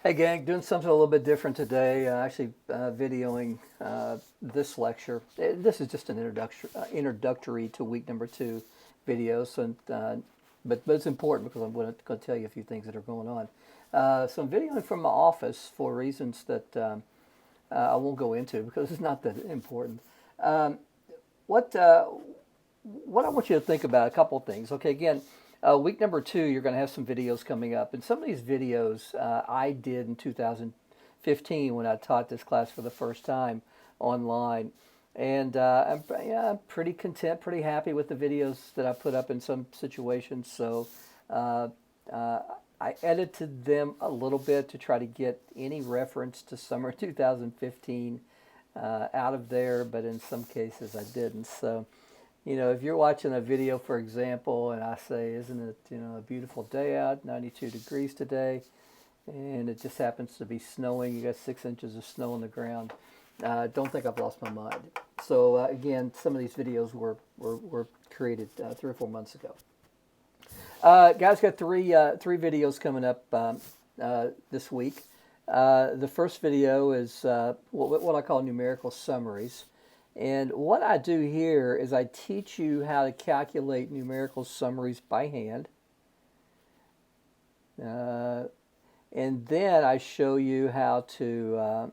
Hey gang, doing something a little bit different today. Actually, videoing this lecture. This is just an introductory to week number 2 videos, and but it's important because I'm going to tell you a few things that are going on. So I'm videoing from my office for reasons that I won't go into because it's not that important. Um, what what I want you to think about a couple of things. Okay, again, week number 2, you're going to have some videos coming up, and some of these videos I did in 2015 when I taught this class for the first time online, and I'm pretty content, pretty happy with the videos that I put up in some situations. So uh, uh, I edited them a little bit to try to get any reference to summer 2015 out of there, but in some cases I didn't. So if you're watching a video, for example, and I say, isn't it, a beautiful day out, 92 degrees today, and it just happens to be snowing, you got 6 inches of snow on the ground, don't think I've lost my mind. So, again, some of these videos were created 3 or 4 months ago. Guys, got three videos coming up this week. The first video is what I call numerical summaries. And what I do here is I teach you how to calculate numerical summaries by hand. And then I show you how to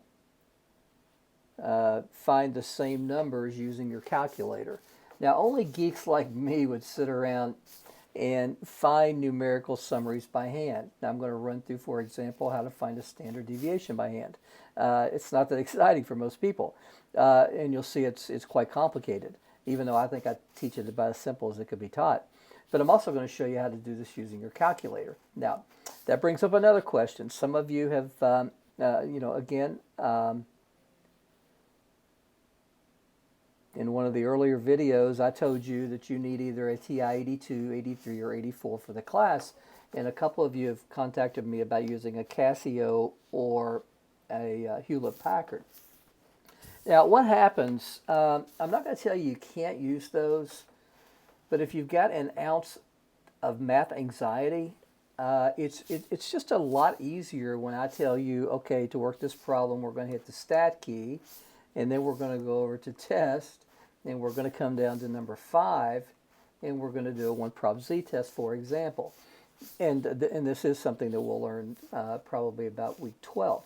find the same numbers using your calculator. Now, only geeks like me would sit around and find numerical summaries by hand. Now, I'm going to run through, for example, how to find a standard deviation by hand. It's not that exciting for most people, and you'll see it's quite complicated, even though I think I teach it about as simple as it could be taught. But I'm also going to show you how to do this using your calculator. Now, that brings up another question. Some of you have, again, in one of the earlier videos, I told you that you need either a TI 82, 83, or 84 for the class, and a couple of you have contacted me about using a Casio or a Hewlett-Packard. Now, what happens, I'm not going to tell you can't use those, but if you've got an ounce of math anxiety, it's just a lot easier when I tell you, okay, to work this problem, we're going to hit the stat key, and then we're going to go over to test, and we're going to come down to number 5, and we're going to do a 1 prop z test, for example. And this is something that we'll learn probably about week 12.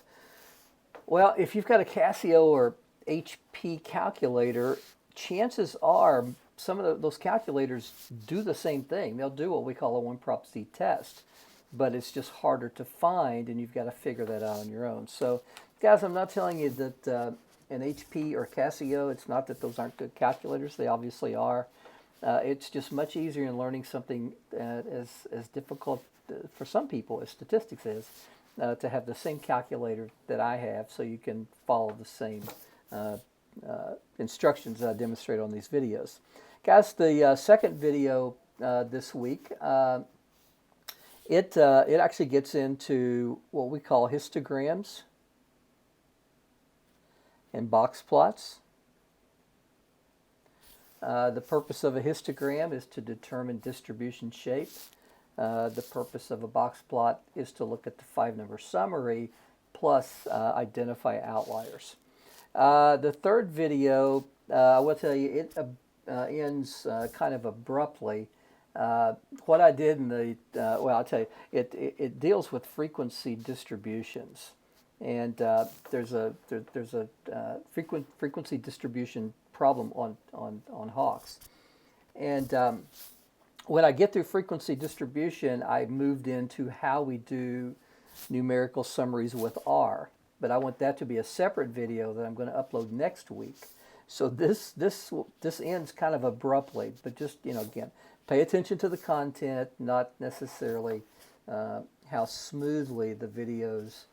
Well, if you've got a Casio or HP calculator, chances are some of those calculators do the same thing. They'll do what we call a 1 prop z test, but it's just harder to find, and you've got to figure that out on your own. So, guys, I'm not telling you that an HP or Casio, it's not that those aren't good calculators. They obviously are. It's just much easier in learning something as difficult for some people as statistics is, to have the same calculator that I have, so you can follow the same instructions that I demonstrate on these videos. Guys, the second video this week, it actually gets into what we call histograms and box plots. The purpose of a histogram is to determine distribution shape. The purpose of a box plot is to look at the 5-number summary plus identify outliers. The third video, I will tell you, it ends kind of abruptly. What I did in the, I'll tell you, it deals with frequency distributions. And there's a frequency distribution problem on hawks. And when I get through frequency distribution, I moved into how we do numerical summaries with R. But I want that to be a separate video that I'm going to upload next week. So this ends kind of abruptly, but just, again, pay attention to the content, not necessarily how smoothly the videos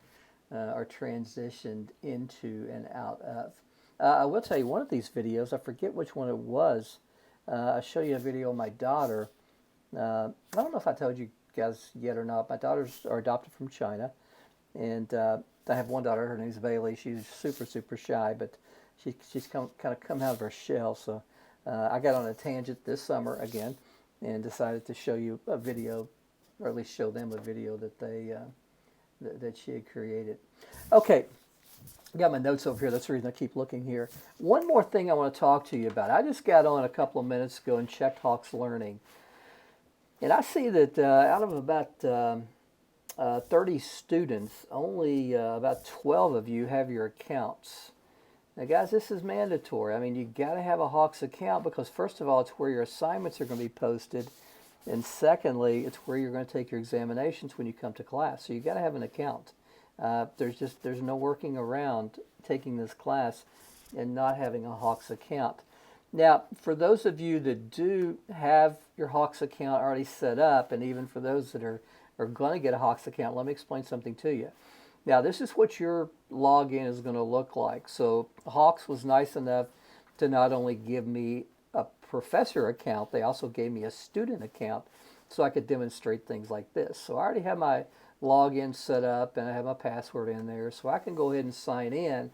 are transitioned into and out of. I will tell you, one of these videos, I forget which one it was, I'll show you a video of my daughter. I don't know if I told you guys yet or not. My daughters are adopted from China, and I have one daughter, her name's Bailey. She's super, super shy, but she's kind of come out of her shell. So I got on a tangent this summer again and decided to show you a video, or at least show them a video that that she had created. Okay, I got my notes over here. That's the reason I keep looking here. One more thing I want to talk to you about. I just got on a couple of minutes ago and checked Hawk's Learning. And I see that out of about 30 students, only about 12 of you have your accounts. Now, guys, this is mandatory. I mean, you got to have a Hawks account because, first of all, it's where your assignments are going to be posted. And secondly, it's where you're going to take your examinations when you come to class. So you got to have an account. There's no working around taking this class and not having a Hawks account. Now, for those of you that do have your Hawks account already set up, and even for those that are going to get a Hawks account, let me explain something to you. Now, this is what your login is going to look like. So Hawks was nice enough to not only give me a professor account, they also gave me a student account so I could demonstrate things like this. So I already have my login set up and I have my password in there, so I can go ahead and sign in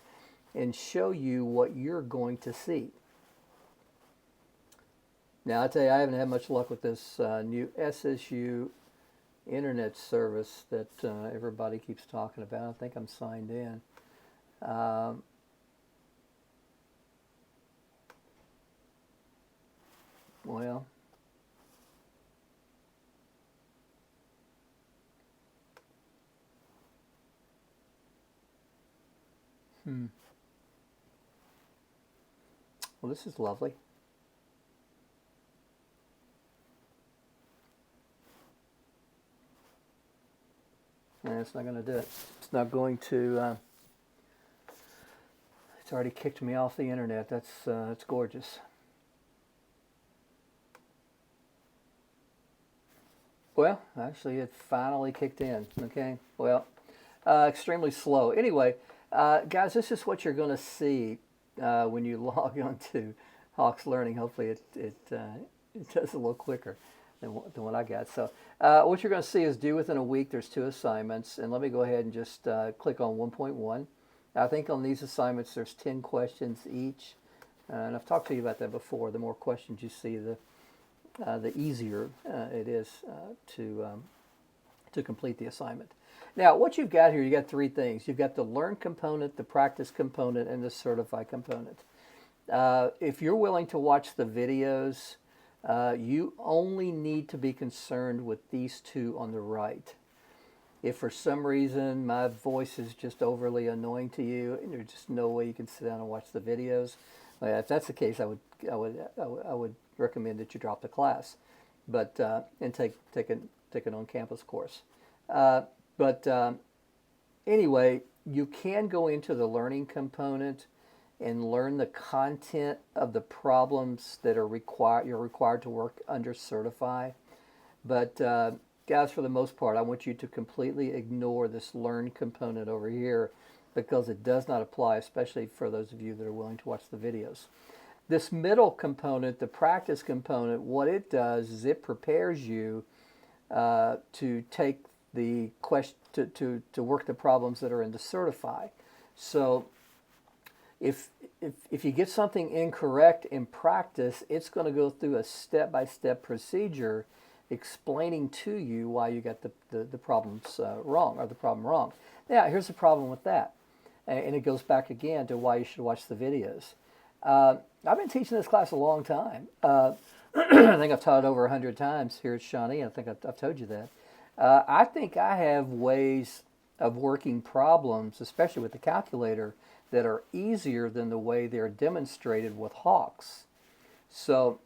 and show you what you're going to see. Now, I tell you, I haven't had much luck with this new SSU internet service that everybody keeps talking about. I think I'm signed in. Well, well, this is lovely. And it's not going to do it. It's not going to. It's already kicked me off the internet. That's gorgeous. Well, actually, it finally kicked in. Okay. Well, extremely slow. Anyway, guys, this is what you're going to see when you log on to Hawks Learning. Hopefully, it does a little quicker than what I got. So what you're going to see is due within a week. There's 2 assignments, and let me go ahead and just click on 1.1. I think on these assignments there's 10 questions each, and I've talked to you about that before. The more questions you see, the easier it is to complete the assignment. Now, what you've got here, you got 3 things. You've got the learn component, the practice component, and the certify component. If you're willing to watch the videos, you only need to be concerned with these 2 on the right. If for some reason my voice is just overly annoying to you and there's just no way you can sit down and watch the videos, if that's the case, I would recommend that you drop the class, but and take an on-campus course. Anyway, you can go into the learning component and learn the content of the problems that are you're required to work under Certify. But guys, for the most part, I want you to completely ignore this learn component over here because it does not apply, especially for those of you that are willing to watch the videos. This middle component, the practice component, what it does is it prepares you to take the question to work the problems that are in the Certify. So if you get something incorrect in practice, it's going to go through a step-by-step procedure explaining to you why you got the problems wrong, or the problem wrong. Now, here's the problem with that, and it goes back again to why you should watch the videos. I've been teaching this class a long time. I think I've taught it over 100 times here at Shawnee. I think I've told you that. I think I have ways of working problems, especially with the calculator, that are easier than the way they're demonstrated with Hawks. So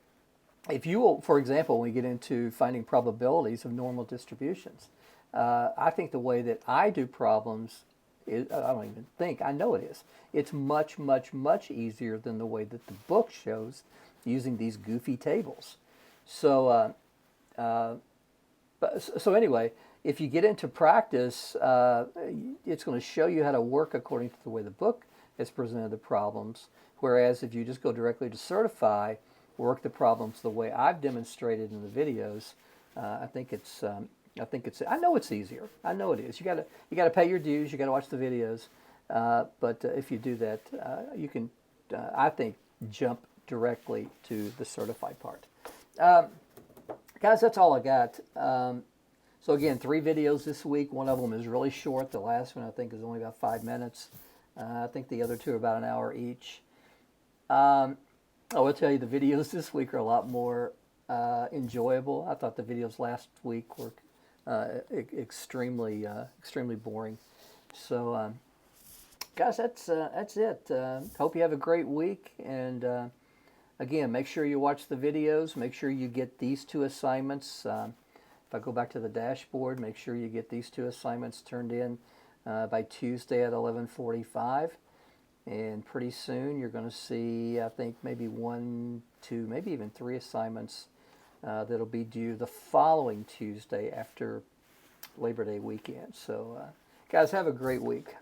if you will, for example, when we get into finding probabilities of normal distributions, I think the way that I do problems is, I don't even think, I know it is. It's much, much, much easier than the way that the book shows using these goofy tables. So, so anyway, if you get into practice, it's going to show you how to work according to the way the book has presented the problems. Whereas if you just go directly to Certify, work the problems the way I've demonstrated in the videos, I know it's easier. I know it is. You got to pay your dues. You got to watch the videos. But if you do that, you can, I think, jump directly to the Certify part. Guys, that's all I got. So again, 3 videos this week. One of them is really short. The last one I think is only about 5 minutes. I think the other 2 are about an hour each. I will tell you the videos this week are a lot more enjoyable. I thought the videos last week were extremely boring. So, guys, that's it. Hope you have a great week. And again, make sure you watch the videos. Make sure you get these 2 assignments. If I go back to the dashboard, make sure you get these 2 assignments turned in by Tuesday at 11:45. And pretty soon you're going to see, I think, maybe 1, 2, maybe even 3 assignments that'll be due the following Tuesday after Labor Day weekend. So, guys, have a great week.